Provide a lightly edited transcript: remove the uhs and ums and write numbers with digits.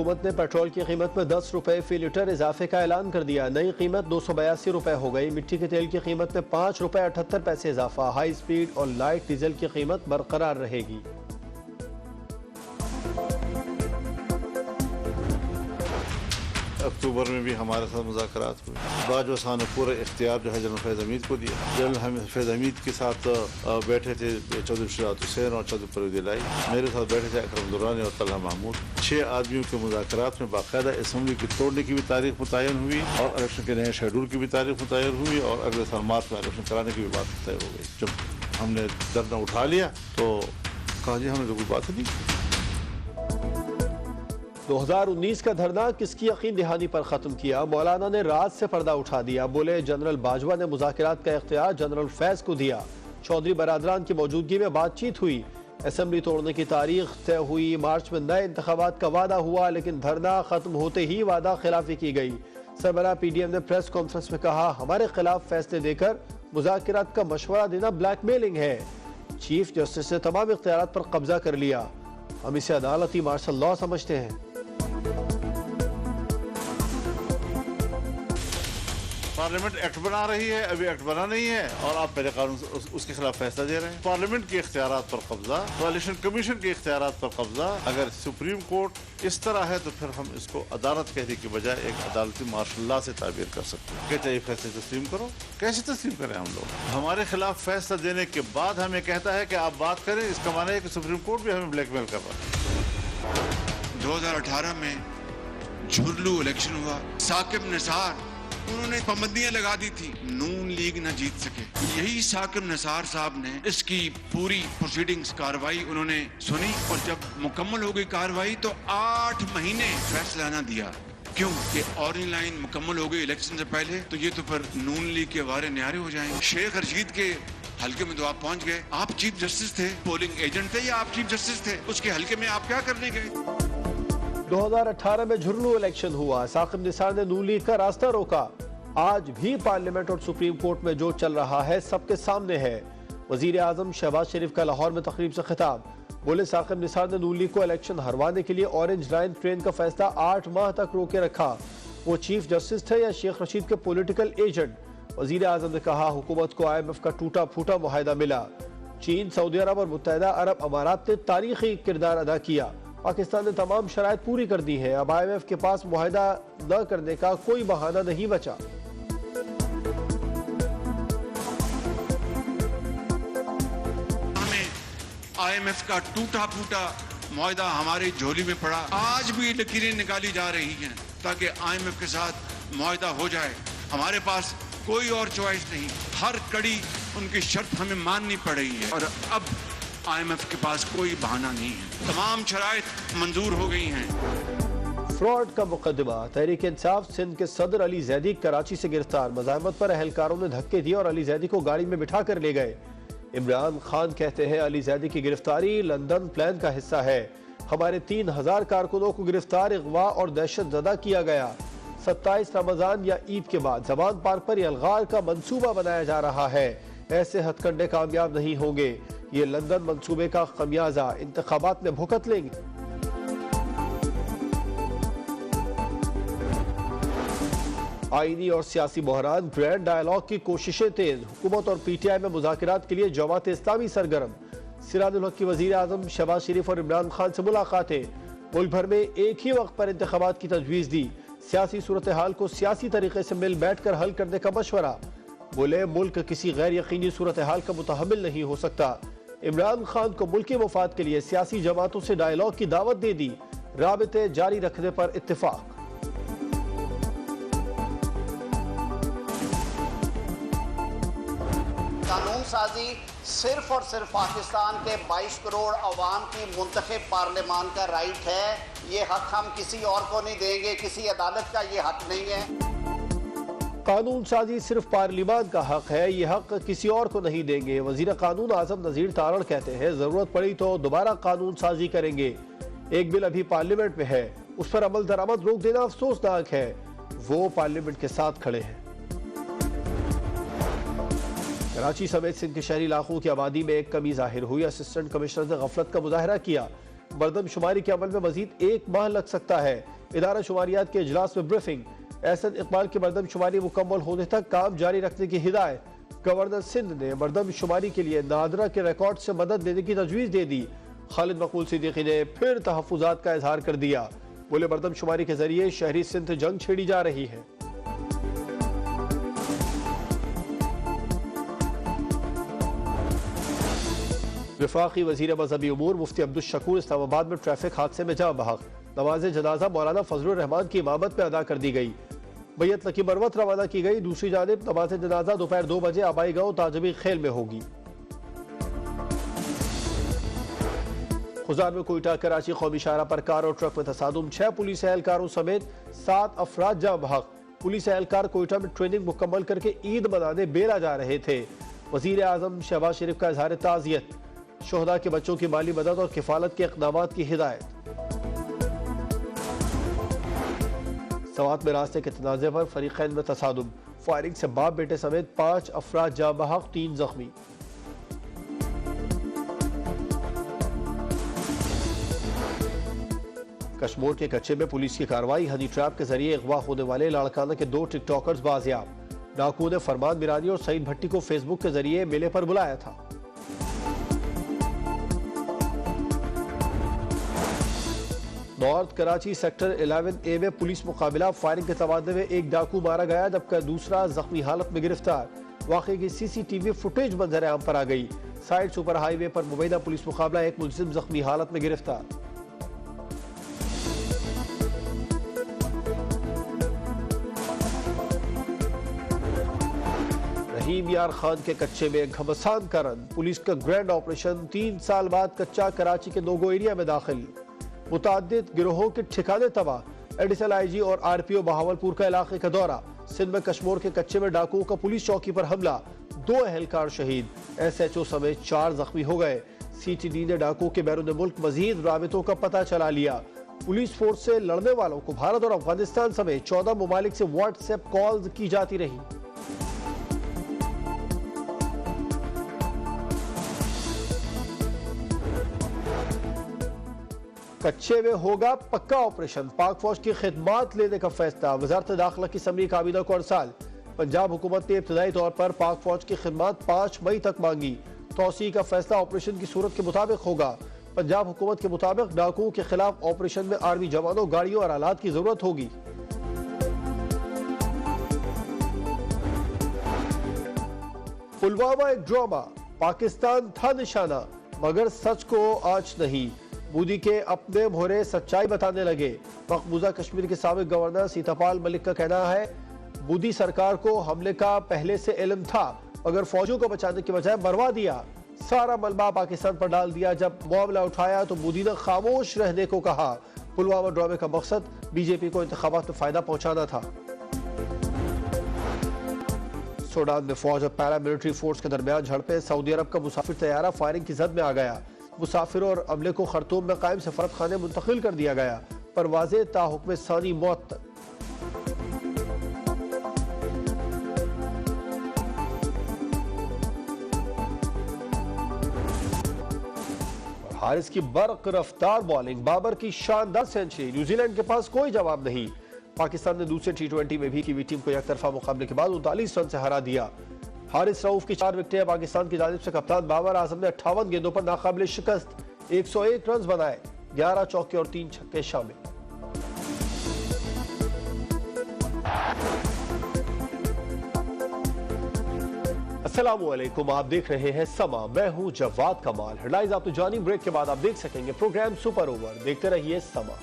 हुकूमत ने पेट्रोल की कीमत में 10 रुपए फी लीटर इजाफे का ऐलान कर दिया। नई कीमत 282 रुपए हो गई। मिट्टी के तेल की कीमत में 5 रुपए 78 पैसे इजाफा। हाई स्पीड और लाइट डीजल की कीमत बरकरार रहेगी। अक्टूबर में भी हमारे साथ मुज़ाकरात हुए। बाजवसा ने पूरा इख्तियार जो है जनरल फैज़ हमीद को दिया। जनरल फैज़ हमीद के साथ बैठे थे चौधरी शरात हुसैन और चौधरी परवेज़ इलाही। मेरे साथ बैठे थे अकरम दुरानी और तलहा महमूद। 6 आदमियों के मुज़ाकरात में बाकायदा असम्बली की तोड़ने की भी तारीख मुतय्यन हुई और इलेक्शन के नए शेड्यूल की भी तारीख मुतय्यन हुई और अगले साल मार्च में इलेक्शन कराने की भी बात तय हो गई। जब हमने धरना उठा लिया तो कहा जी हमने तो कोई बात नहीं। 2019 का धरना किसकी यकीन दहानी पर खत्म किया? मौलाना ने रात से पर्दा उठा दिया। बोले जनरल बाजवा ने मुज़ाकरात का इख्तियार जनरल फैज को दिया। चौधरी बरादरान की मौजूदगी में बातचीत हुई। असेंबली तोड़ने की तारीख तय हुई। मार्च में नए इंतखाबात का वादा हुआ, लेकिन धरना खत्म होते ही वादा खिलाफी की गई। सरबराह PDM ने प्रेस कॉन्फ्रेंस में कहा, हमारे खिलाफ फैसले देकर मुज़ाकरात का मशवरा देना ब्लैकमेलिंग है। चीफ जस्टिस ने तमाम इख्तियारात पर कब्जा कर लिया। हम इसे अदालती मार्शल लॉ समझते हैं। पार्लियामेंट एक्ट बना रही है, अभी एक्ट बना नहीं है और आप पहले कानून उसके खिलाफ फैसला दे रहे हैं। पार्लियामेंट के इख्तियारात पर कब्जा, कोalition कमीशन के इख्तियारात पर कब्जा। अगर सुप्रीम कोर्ट इस तरह है तो फिर हम इसको अदालत कहने की बजाय एक अदालती मार्शल लॉ से ताबीर कर सकते हैं। कहते हैं फैसले तस्लीम करो, कैसे तस्लीम करें हम लोग? हमारे खिलाफ फैसला देने के बाद हमें कहता है कि आप बात करें, इसका माना है कि सुप्रीम कोर्ट भी हमें ब्लैकमेल कर रहा है। 2018 में झुरलू इलेक्शन हुआ। साकिब निसार उन्होंने पाबंदियां लगा दी थी, नून लीग न जीत सके। यही साकिब निसार साहब ने इसकी पूरी प्रोसीडिंग्स कार्रवाई उन्होंने सुनी और जब मुकम्मल हो गई कार्रवाई तो 8 महीने फैसला न दिया। क्यों? कि ऑरेंज लाइन मुकम्मल हो गई इलेक्शन से पहले, तो ये तो फिर नून लीग के वारे न्यारे हो जाएंगे। शेख रशीद के हल्के में तो आप पहुंच गए। आप चीफ जस्टिस थे, पोलिंग एजेंट थे या आप चीफ जस्टिस थे? उसके हल्के में आप क्या करने गए? 2018 में झुरलू इलेक्शन हुआ। साकिब निसार ने नून लीग का रास्ता रोका। आज भी पार्लियामेंट और सुप्रीम कोर्ट में जो चल रहा है सबके सामने है। वजीर आजम शहबाज शरीफ का लाहौर में तकरीब से खिताब। बोले साकिब निसार ने नून लीग को इलेक्शन हरवाने के लिए ऑरेंज लाइन ट्रेन का फैसला 8 माह तक रोके रखा। वो चीफ जस्टिस थे या शेख रशीद के पॉलिटिकल एजेंट? वजीर आजम ने कहा, हुकूमत को IMF का टूटा फूटा मुआहदा मिला। चीन, सऊदी अरब और मुत्तहिदा अरब अमारात ने तारीखी किरदार अदा किया। पाकिस्तान ने तमाम शराइत पूरी कर दी है। अब IMF के पास मुआहदा न करने का कोई बहाना नहीं बचा। IMF का टूटा फूटा मुआहदा हमारी झोली में पड़ा। आज भी लकीरें निकाली जा रही हैं ताकि IMF के साथ मुआहदा हो जाए। हमारे पास कोई और चॉइस नहीं, हर कड़ी उनकी शर्त हमें माननी पड़ रही है और अब IMF के पास कोई बहाना नहीं है। तमाम शराइत मंजूर हो गई हैं। फ्रॉड का मुकदमा। तहरीक इंसाफ सिंध के सदर अली जैदी कराची से गिरफ्तार। मज़ाहमत पर अहलकारों ने धक्के दिए और अली जैदी को गाड़ी में बिठा कर ले गए। इमरान खान कहते हैं अली जैदी की गिरफ्तारी लंदन प्लान का हिस्सा है। हमारे 3000 कारकुनों को गिरफ्तार, अगवा और दहशत ज़दा किया गया। 27 रमजान या ईद के बाद जबान पार्क पर अलगार का मंसूबा बनाया जा रहा है। ऐसे हथकंडे कामयाब नहीं होंगे। ये लंदन मंसूबे का खमियाजा इंतखाबात में भुगत लेंगे। आईनी और सियासी बहरान, ग्रैंड डायलॉग की कोशिशें तेज। हुकूमत और PTI में मुज़ाकरात के लिए जमात इस्लामी सरगर्म। सिराजुल हक की वज़ीर आज़म शहबाज शरीफ और इमरान खान से मुलाकातें। मुल्क भर में एक ही वक्त पर इंतखाबात की तजवीज़ दी। सियासी सूरत हाल को सियासी तरीके से मिल बैठ कर हल करने का मशवरा। बोले मुल्क किसी गैर यकीनी सूरत हाल का मुतहम्मिल नहीं हो सकता। इमरान खान को मुल्की मफाद के लिए सियासी जमातों से डायलॉग की दावत दे दी। राबते जारी रखने पर इत्तेफाक। कानून साजी सिर्फ और सिर्फ पाकिस्तान के 22 करोड़ अवाम की मुंतखब पार्लियामान का राइट है। ये हक हम किसी और को नहीं देंगे, किसी अदालत का ये हक नहीं है। कानून साजी सिर्फ पार्लियामान का हक है, ये हक किसी और को नहीं देंगे। वजीर कानून आजम नजीर तारण कहते हैं जरूरत पड़ी तो दोबारा कानून साजी करेंगे। एक बिल अभी पार्लियामेंट में है, उस पर अमल दरामद रोक देना अफसोसनाक है। वो पार्लियामेंट के साथ खड़े हैं। कराची समेत सिंध के शहरी इलाकों की आबादी में एक कमी जाहिर हुई। असिस्टेंट कमिश्नर ने गफलत का मुजाहरा किया। मरदमशुमारी के अमल में मजीद 1 माह लग सकता है। इदारा शुमारियात के इजलास में ब्रीफिंग। एहसन इकबाल की मरदमशुमारी मुकम्मल होने तक काम जारी रखने की हिदायत। गवर्नर सिंध ने मरदमशुमारी के लिए नादरा के रिकॉर्ड से मदद लेने की तजवीज़ दे दी। खालिद मकबूल सिद्दीकी ने फिर तहफ़्फ़ुज़ात का इजहार कर दिया। बोले मरदमशुमारी के जरिए शहरी सिंध जंग छेड़ी जा रही है। वफाकी वज़ीर मज़हबी उमूर मुफ्ती अब्दुल शकूर इस्लामाबाद में ट्रैफिक हादसे में जाँ बहक। नमाज जनाजा मौलाना फजलुर रहमान की इमामत में अदा कर दी गई। मैयत लकी मरवत रवाना की गई। दूसरी जानिब नमाज जनाजा दोपहर 2 बजे आबाई गांव ताजबी खेल में होगी। खुजार में कोयटा कराची कौमी शाहरा पर कार और ट्रक में तसादुम। 6 पुलिस एहलकारों समेत 7 अफराद जाँ बहक। पुलिस एहलकार कोयटा में ट्रेनिंग मुकम्मल करके ईद मनाने बेला जा रहे थे। वज़ीर आज़म शहबाज शरीफ का इजहार ताज़ियत। शोहदा के बच्चों की माली मदद और किफालत के इक़दामात की हिदायत। सवात में रास्ते के तनाज़े पर फरीक़ैन में तसादुम। फायरिंग से बाप बेटे समेत 5 अफराद जाँ बहक, 3 जख्मी। कश्मीर के कच्चे में पुलिस की कार्रवाई। हनी ट्रैप के जरिए अगवा होने वाले लाड़काना के 2 टिकटॉकर्स बाजियाब। डाकुओं ने फरमान मिरानी और सईद भट्टी को फेसबुक के जरिए मेले पर बुलाया था। नॉर्थ कराची सेक्टर 11A में पुलिस मुकाबला। फायरिंग के तबादले में 1 डाकू मारा गया जबकि दूसरा जख्मी हालत में गिरफ्तार। वाक़े की CCTV फुटेज मंजर आम पर आ गई। साइड सुपर हाईवे पर मुबैना पुलिस मुकाबला। 1 मुलजिम जख्मी हालत में गिरफ्तार। रहीम यार खान के कच्चे में घमसान का रन। पुलिस का ग्रैंड ऑपरेशन। 3 साल बाद कच्चा कराची के नोगो एरिया में दाखिल। मुताद्दिद गिरोहों के ठिकाने तबाह। एडिशनल IG और RPO बहावलपुर का इलाके का दौरा। सिंध में कश्मीर के कच्चे में डाकुओं का पुलिस चौकी पर हमला। 2 एहलकार शहीद। SHO समेत 4 जख्मी हो गए। CTD ने डाकुओं के बैरून मुल्क मजीद राबितों का पता चला लिया। पुलिस फोर्स से लड़ने वालों को भारत और अफगानिस्तान समेत 14 ममालिक से व्हाट्सएप कॉल्स की जाती रही। कच्चे में होगा पक्का ऑपरेशन। पाक फौज की खिदमात लेने का फैसला। वजारत दाखिला की समरी काबीना को अरसाल। पंजाब हुकूमत ने इब्तदाई तौर पर पाक फौज की खिदमात 5 मई तक मांगी। तौसी का फैसला ऑपरेशन की सूरत के मुताबिक होगा। पंजाब हुकूमत के मुताबिक डाकुओं के खिलाफ ऑपरेशन में आर्मी जवानों, गाड़ियों और आलात की जरूरत होगी। पुलवामा एक ड्रामा। पाकिस्तान था निशाना मगर सच को आज नहीं। मोदी के अपने मोहरे सच्चाई बताने लगे। मकबूजा कश्मीर के साबिक गवर्नर सीतापाल मलिक का कहना है मोदी सरकार को हमले का पहले से इल्म था मगर फौजों को बचाने के बजाय मरवा दिया। सारा मलबा पाकिस्तान पर डाल दिया। जब मामला उठाया तो मोदी ने खामोश रहने को कहा। पुलवामा ड्रामे का मकसद बीजेपी को इंतखाबात में फायदा पहुंचाना था। सूडान में फौज और पैरामिलिट्री फोर्स के दरमियान झड़पें। सऊदी अरब का मुसाफिर तैयारा फायरिंग की जद में आ गया। मुसाफिरों और अमले को खर्तूम में कायम सफारत खाने मुंतकिल कर दिया गया। परवाज़ें ताहुक्म सानी मौत तक। हारिस की बर्क रफ्तार बॉलिंग। बाबर की शानदार सेंचुरी। न्यूजीलैंड के पास कोई जवाब नहीं। पाकिस्तान ने दूसरे T20 में भी कीवी टीम को एकतरफा मुकाबले के बाद 39 रन से हरा दिया। हारिस रऊफ की 4 विकेटें। पाकिस्तान की जानिब से कप्तान बाबर आजम ने 58 गेंदों पर नाकाबिले शिकस्त 101 रन बनाए। 11 चौके और 3 छक्के शामिल। अस्सलामुअलैकुम, आप देख रहे हैं समा। मैं हूं जवाद कमाल। हेडलाइंस आपने जानी। ब्रेक के बाद आप देख सकेंगे प्रोग्राम सुपर ओवर। देखते रहिए समा।